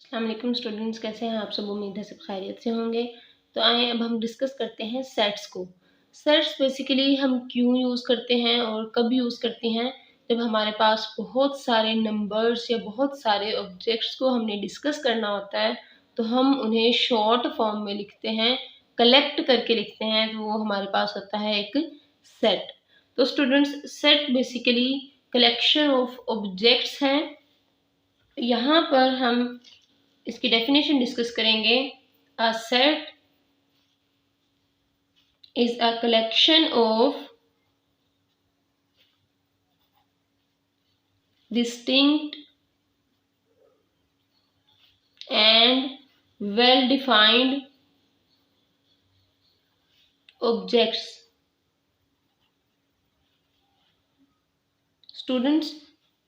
अस्सलाम स्टूडेंट्स, कैसे हैं आप सब। उम्मीद है सब खैरियत से होंगे। तो आए अब हम डिस्कस करते हैं सेट्स को। सेट्स बेसिकली हम क्यों यूज़ करते हैं और कब यूज़ करते हैं। जब हमारे पास बहुत सारे नंबर्स या बहुत सारे ऑब्जेक्ट्स को हमने डिस्कस करना होता है तो हम उन्हें शॉर्ट फॉर्म में लिखते हैं, कलेक्ट करके लिखते हैं, तो वो हमारे पास होता है एक सेट। तो students, set basically collection of objects हैं। यहाँ पर हम इसकी डेफिनेशन डिस्कस करेंगे। A set is a collection of distinct and well defined objects. Students,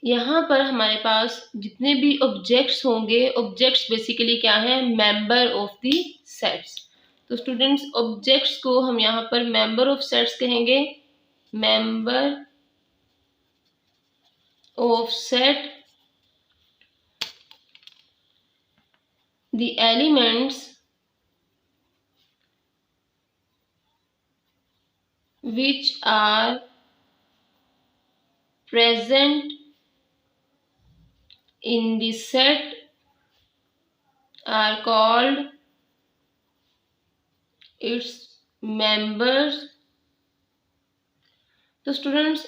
यहाँ पर हमारे पास जितने भी ऑब्जेक्ट्स होंगे, ऑब्जेक्ट्स बेसिकली क्या है, मेंबर ऑफ द सेट्स। तो स्टूडेंट्स, ऑब्जेक्ट्स को हम यहाँ पर मेंबर ऑफ सेट्स कहेंगे। Member of set, the elements which are present in the set are called its members। तो students,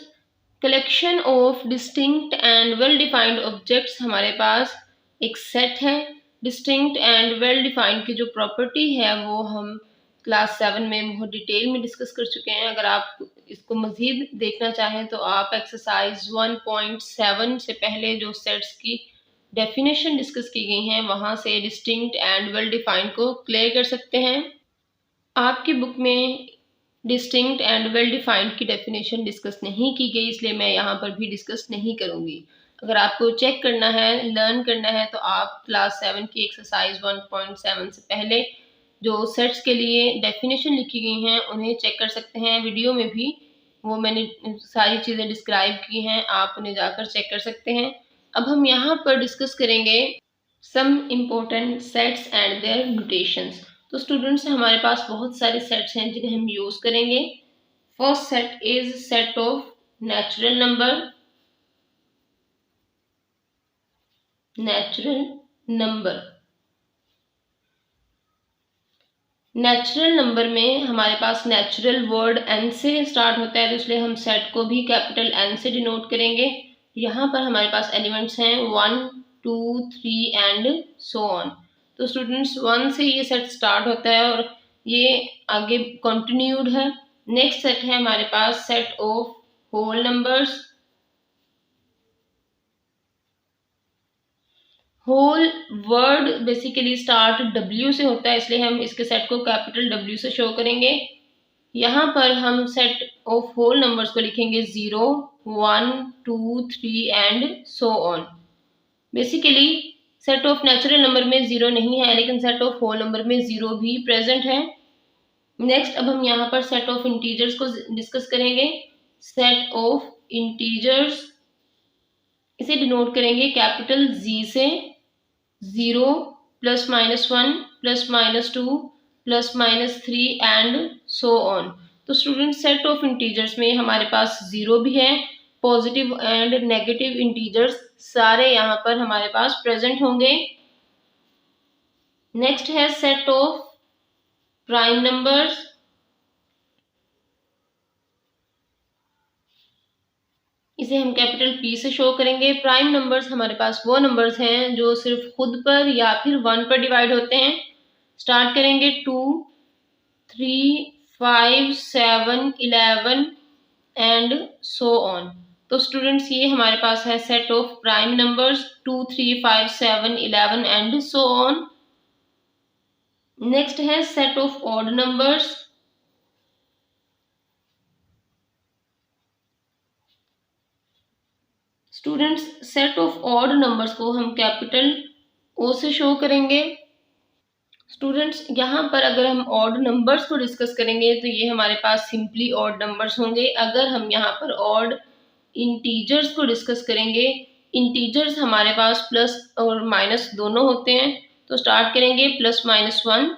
collection of distinct and well defined objects हमारे पास एक set है। डिस्टिंक्ट एंड वेल डिफाइंड की जो property है वो हम क्लास 7 में बहुत डिटेल में डिस्कस कर चुके हैं। अगर आप इसको मज़ीद देखना चाहें तो आप एक्सरसाइज 1.7 से पहले जो सेट्स की डेफिनेशन डिस्कस की गई हैं वहाँ से डिस्टिंक्ट एंड वेल डिफाइंड को क्लियर कर सकते हैं। आपकी बुक में डिस्टिंक्ट एंड वेल डिफाइंड की डेफिनेशन डिस्कस नहीं की गई, इसलिए मैं यहाँ पर भी डिस्कस नहीं करूँगी। अगर आपको चेक करना है, लर्न करना है, तो आप क्लास 7 की एक्सरसाइज 1.7 से पहले जो सेट्स के लिए डेफिनेशन लिखी गई हैं उन्हें चेक कर सकते हैं। वीडियो में भी वो मैंने सारी चीज़ें डिस्क्राइब की हैं, आप उन्हें जाकर चेक कर सकते हैं। अब हम यहाँ पर डिस्कस करेंगे some important sets and their notations. तो स्टूडेंट्स, हमारे पास बहुत सारे सेट्स हैं जिन्हें हम यूज़ करेंगे। First set is set of natural number. Natural number, natural number में हमारे पास नेचुरल वर्ड एन से स्टार्ट होता है, तो इसलिए हम सेट को भी कैपिटल एन से डिनोट करेंगे। यहाँ पर हमारे पास एलिमेंट्स हैं 1, 2, 3 एंड सो ऑन। तो स्टूडेंट्स, 1 से ये सेट स्टार्ट होता है और ये आगे कंटिन्यूड है। नेक्स्ट सेट है हमारे पास set of whole numbers. Whole word basically start W से होता है, इसलिए हम इसके सेट को कैपिटल W से शो करेंगे। यहाँ पर हम सेट ऑफ होल नंबर्स को लिखेंगे 0, 1, 2, 3 and so on. Basically set of natural number में 0 नहीं है, लेकिन सेट ऑफ होल नंबर में 0 भी प्रेजेंट है। नेक्स्ट अब हम यहाँ पर सेट ऑफ इंटीजर्स को डिस्कस करेंगे। सेट ऑफ इंटीजर्स, इसे डिनोट करेंगे कैपिटल Z से। 0, +-1, +-2, +-3 एंड सो ऑन। तो स्टूडेंट, सेट ऑफ इंटीजर्स में हमारे पास 0 भी है, पॉजिटिव एंड नेगेटिव इंटीजर्स सारे यहाँ पर हमारे पास प्रेजेंट होंगे। नेक्स्ट है सेट ऑफ प्राइम नंबर्स। इसे हम कैपिटल P से शो करेंगे। प्राइम नंबर्स हमारे पास वो नंबर्स हैं जो सिर्फ खुद पर या फिर 1 पर डिवाइड होते हैं। स्टार्ट करेंगे 2, 3, 5, 7, 11 एंड सो ऑन। तो स्टूडेंट्स, ये हमारे पास है set of prime numbers 2, 3, 5, 7, 11 and so on. Next है set of odd numbers. Students, set of odd numbers को हम कैपिटल O से शो करेंगे। स्टूडेंट्स, यहाँ पर अगर हम ऑड नंबर्स को डिस्कस करेंगे तो ये हमारे पास सिंपली ऑड नंबर्स होंगे। अगर हम यहाँ पर ऑड इंटीजर्स को डिस्कस करेंगे इंटीजर्स हमारे पास प्लस और माइनस दोनों होते हैं। तो स्टार्ट करेंगे +-1,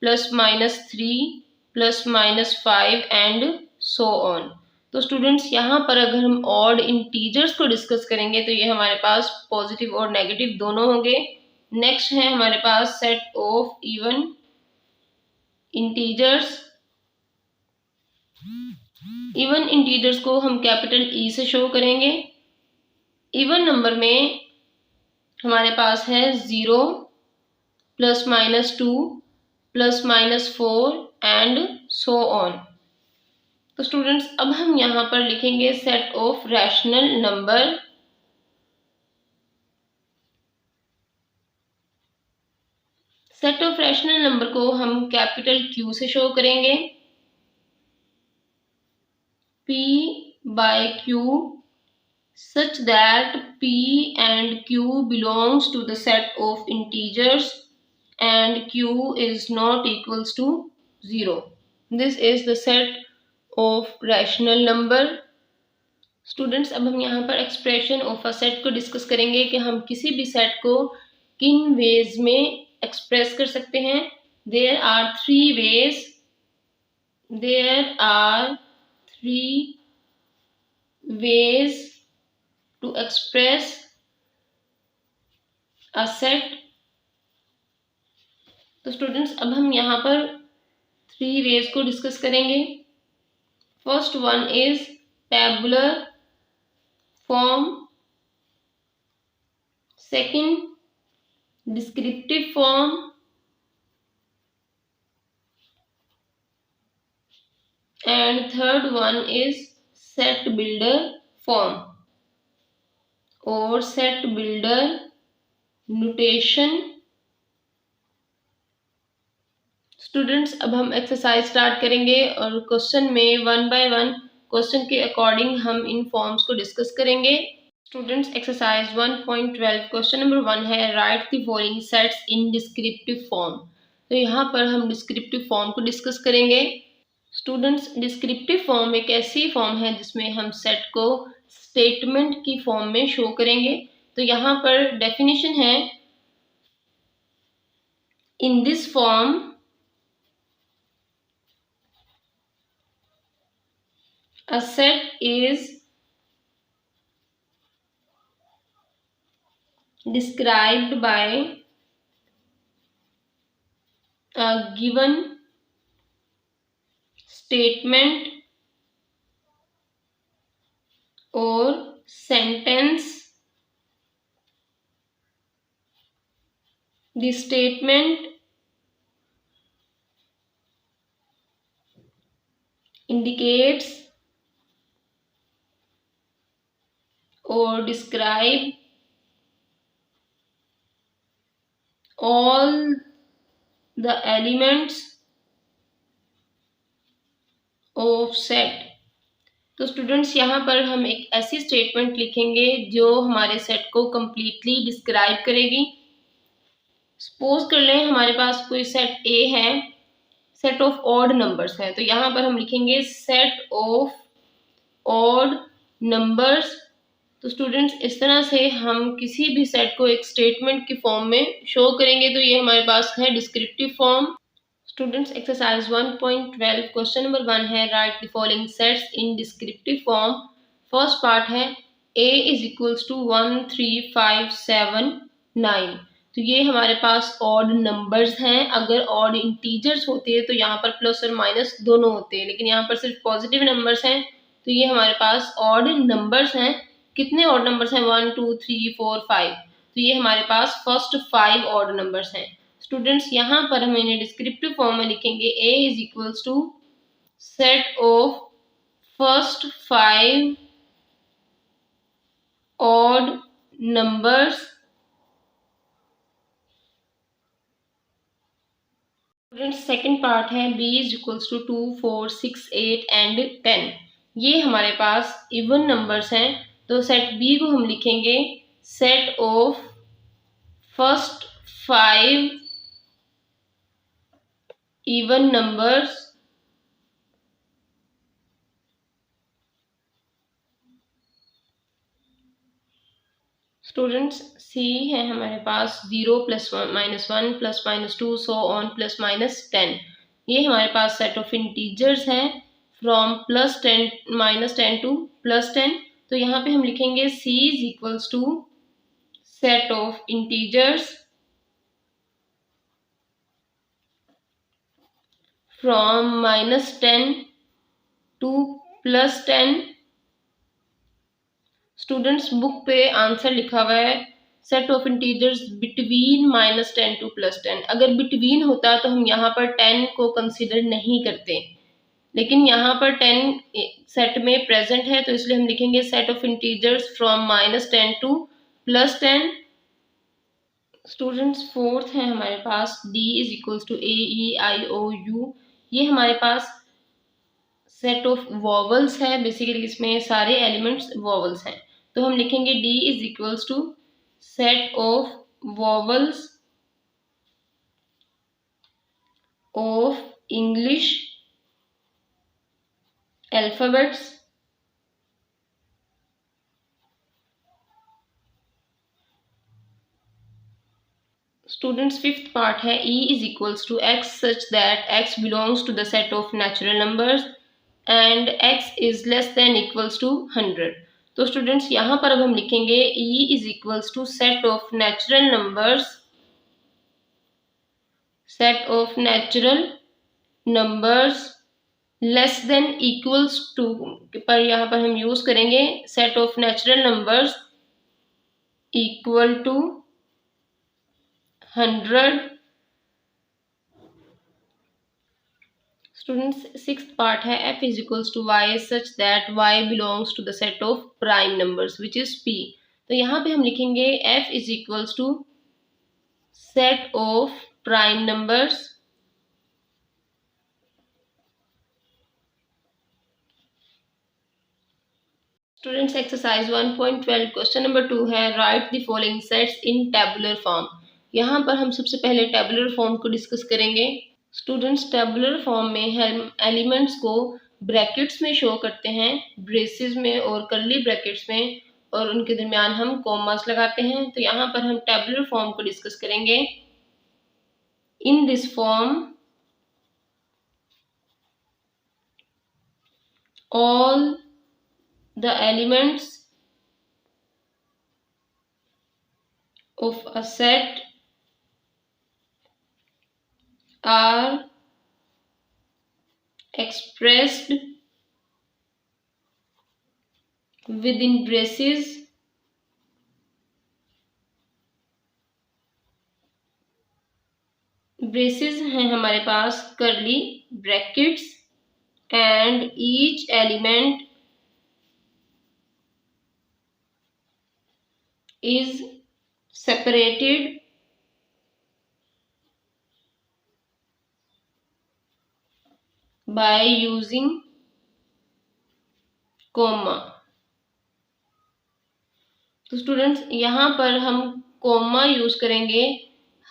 +-3, +-5 एंड सो ऑन। तो स्टूडेंट्स यहाँ पर अगर हम ऑड इंटीजर्स को डिस्कस करेंगे तो ये हमारे पास पॉजिटिव और नेगेटिव दोनों होंगे। नेक्स्ट है हमारे पास set of even integers. Even integers को हम कैपिटल ई से शो करेंगे। इवन नंबर में हमारे पास है 0, +-2, +-4 एंड सो ऑन। तो स्टूडेंट्स अब हम यहाँ पर लिखेंगे set of rational number. Set of rational number को हम कैपिटल क्यू से शो करेंगे। P by Q such that P and Q belongs to the set of integers and Q is not equals to 0. This is the set of rational number. Students अब हम यहाँ पर expression of a set को discuss करेंगे कि हम किसी भी सेट को किन वेज में एक्सप्रेस कर सकते हैं। There are three ways to express a set. तो स्टूडेंट्स अब हम यहाँ पर 3 वेज को डिस्कस करेंगे। First one is tabular form, second descriptive form, and third one is set builder form or set builder notation। Students अब हम exercise start करेंगे और क्वेश्चन में 1 बाय 1 क्वेश्चन के अकॉर्डिंग हम इन फॉर्म्स को डिस्कस करेंगे। स्टूडेंट्स एक्सरसाइज 1.12 क्वेश्चन नंबर 1 है right the following sets in descriptive form. तो यहाँ पर हम डिस्क्रिप्टिव फॉर्म को डिस्कस करेंगे। स्टूडेंट्स डिस्क्रिप्टिव फॉर्म एक ऐसी फॉर्म है जिसमें हम सेट को स्टेटमेंट की फॉर्म में शो करेंगे। तो यहाँ पर डेफिनेशन है in this form a set is described by a given statement or sentence। The statement indicates or describe all the elements of set। तो स्टूडेंट्स यहाँ पर हम एक ऐसी स्टेटमेंट लिखेंगे जो हमारे सेट को कंप्लीटली डिस्क्राइब करेगी। सपोज कर लें हमारे पास कोई सेट ए है, सेट ऑफ ऑड नंबर्स है, तो यहाँ पर हम लिखेंगे सेट ऑफ ऑड नंबर्स। तो स्टूडेंट्स इस तरह से हम किसी भी सेट को एक स्टेटमेंट की फॉर्म में शो करेंगे। तो ये हमारे पास है descriptive form. Students exercise 1.12 question number 1 है right the following sets in descriptive form. First part है a इज इक्वल्स टू 1 3 5 7 9। तो ये हमारे पास ऑड नंबर्स हैं। अगर ऑड इंटीजर्स होते हैं तो यहाँ पर प्लस और माइनस दोनों होते हैं, लेकिन यहाँ पर सिर्फ पॉजिटिव नंबर्स हैं। तो ये हमारे पास ऑड नंबर्स हैं। कितने ऑड नंबर्स हैं? 1 2 3 4 5। तो ये हमारे पास फर्स्ट 5 ऑड नंबर्स हैं। स्टूडेंट्स यहाँ पर हम इन्हें डिस्क्रिप्टिव फॉर्म में लिखेंगे a is equals to set of first 5 odd numbers. Students second part है b is equals to 2 4 6 8 and 10। ये हमारे पास इवन नंबर्स हैं। तो सेट b को हम लिखेंगे set of first 5 even numbers students C है हमारे पास 0 +1 +1 +-2 सो ऑन +-10। ये हमारे पास सेट ऑफ इंटीजर्स हैं फ्रॉम +10 -10 टू +10। तो यहाँ पे हम लिखेंगे C is equals to set of integers from -10 to +10। Students book पे आंसर लिखा हुआ है set of integers between -10 to +10। अगर बिटवीन होता तो हम यहाँ पर 10 को कंसिडर नहीं करते, लेकिन यहाँ पर 10 सेट में प्रेजेंट है तो इसलिए हम लिखेंगे set of integers from -10 to +10। Students fourth है हमारे पास D is equals to AEIOU। ये हमारे पास सेट ऑफ वॉवल्स है, बेसिकली इसमें सारे एलिमेंट्स वॉवल्स हैं। तो हम लिखेंगे D is equals to set of vowels of English alphabets students fifth part है E is equals to X such that X belongs to the set of natural numbers and X is less than equals to 100। तो students यहाँ पर अब हम लिखेंगे E is equals to set of natural numbers less than equals to, पर यहाँ पर हम यूज करेंगे set of natural numbers equal to 100। Students sixth part है F is equals to Y such that Y belongs to the set of prime numbers which is P। तो यहाँ पे हम लिखेंगे F is equals to set of prime numbers students exercise 1.12 question number 2 है right the following sets in tabular form. यहाँ पर हम सबसे पहले टेबुलर फॉर्म को डिस्कस करेंगे। स्टूडेंट्स टेबुलर फॉर्म में हम एलिमेंट्स को ब्रैकेट्स में शो करते हैं, ब्रेसेस में और कर्ली ब्रैकेट्स में, और उनके दरमियान हम कॉमास लगाते हैं। तो यहाँ पर हम टेबुलर फॉर्म को डिस्कस करेंगे। In this form all the elements of a set are expressed within braces हैं हमारे पास curly brackets and each element is separated by using comma। तो स्टूडेंट्स यहाँ पर हम कॉमा यूज करेंगे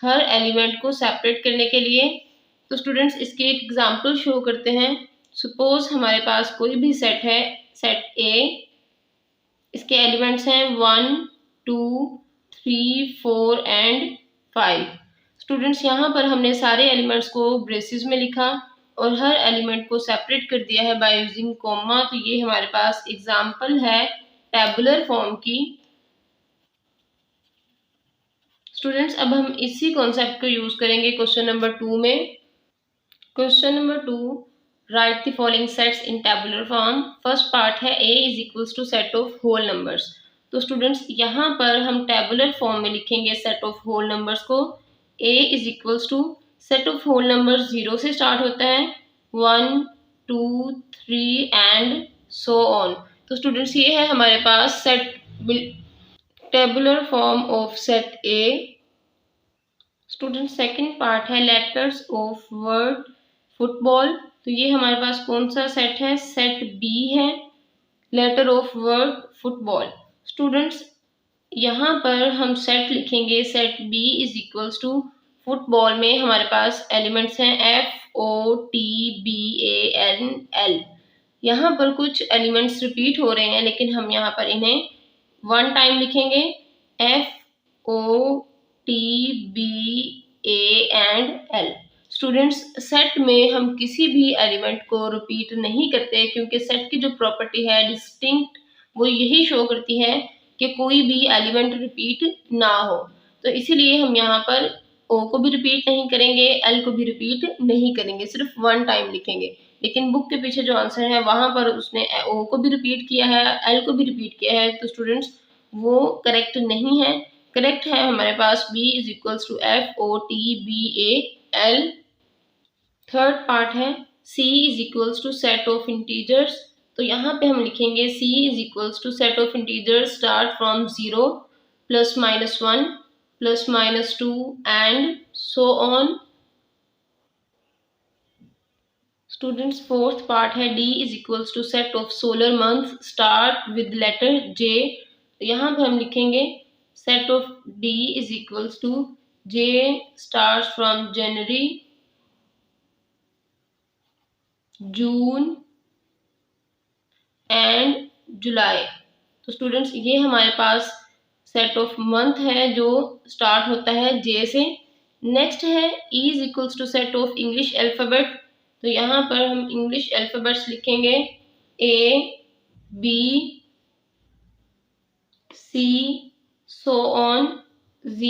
हर एलिमेंट को सेपरेट करने के लिए। तो स्टूडेंट्स इसके एक एग्जांपल शो करते हैं। सपोज हमारे पास कोई भी सेट है, सेट A, इसके एलिमेंट्स हैं 1 2 3 4 एंड 5। स्टूडेंट्स यहाँ पर हमने सारे एलिमेंट्स को ब्रेसेस में लिखा और हर एलिमेंट को सेपरेट कर दिया है बाय यूजिंग कॉमा। तो ये हमारे पास एग्जांपल है टेबुलर फॉर्म की। स्टूडेंट्स अब हम इसी कॉन्सेप्ट को यूज करेंगे क्वेश्चन नंबर 2 में। Question number 2 write the following sets in tabular form. First part है A is equals to set of whole numbers. तो स्टूडेंट्स यहाँ पर हम टेबुलर फॉर्म में लिखेंगे सेट ऑफ होल नंबर्स को। A is equals to set of whole numbers 0 से start होता है, 1 2 3 एंड सो ऑन। तो स्टूडेंट्स ये है हमारे पास set tabular form of set A। Student second part है लेटर्स ऑफ वर्ड फुटबॉल। तो ये हमारे पास कौन सा सेट है, सेट B है, letter of word football. Students यहाँ पर हम सेट लिखेंगे set B is equals to football में हमारे पास एलिमेंट्स हैं FOTBANL। यहाँ पर कुछ एलिमेंट्स रिपीट हो रहे हैं लेकिन हम यहाँ पर इन्हें 1 टाइम लिखेंगे। FOTBAL। स्टूडेंट्स, सेट में हम किसी भी एलिमेंट को रिपीट नहीं करते क्योंकि सेट की जो प्रॉपर्टी है डिस्टिंक्ट, वो यही शो करती है कि कोई भी एलिमेंट रिपीट ना हो। तो इसीलिए हम यहाँ पर ओ को भी रिपीट नहीं करेंगे, एल को भी रिपीट नहीं करेंगे, सिर्फ वन टाइम लिखेंगे। लेकिन बुक के पीछे जो आंसर है वहां पर उसने ओ को भी रिपीट किया है, एल को भी रिपीट किया है, तो स्टूडेंट्स वो करेक्ट नहीं है। करेक्ट है हमारे पास B is equals to FOTBAL। Third part है C is equals to set of integers. तो यहाँ पे हम लिखेंगे C is equals to set of integers start from 0 +-1 +-2 and so on. Students, fourth part है D is equals to set of solar month start with letter J। तो यहाँ पे हम लिखेंगे set of D is equals to J start from January, June and जुलाई। तो students, ये हमारे पास सेट ऑफ मंथ है जो स्टार्ट होता है J से। नेक्स्ट है E is equals to set of English alphabet. तो यहाँ पर हम इंग्लिश अल्फाबेट्स लिखेंगे A, B, C, so on, Z।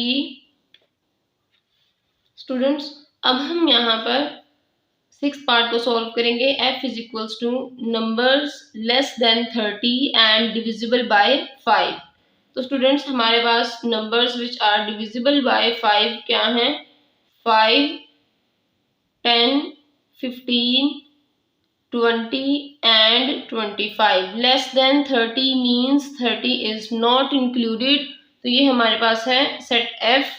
Students, अब हम यहाँ पर सिक्स पार्ट को सॉल्व करेंगे। F is equals to numbers less than 30 and divisible by 5। तो स्टूडेंट्स, हमारे पास numbers which are divisible by 5 क्या हैं? 5, 10, 15, 20 and 25। Less than 30 means 30 is not included. तो ये हमारे पास है सेट F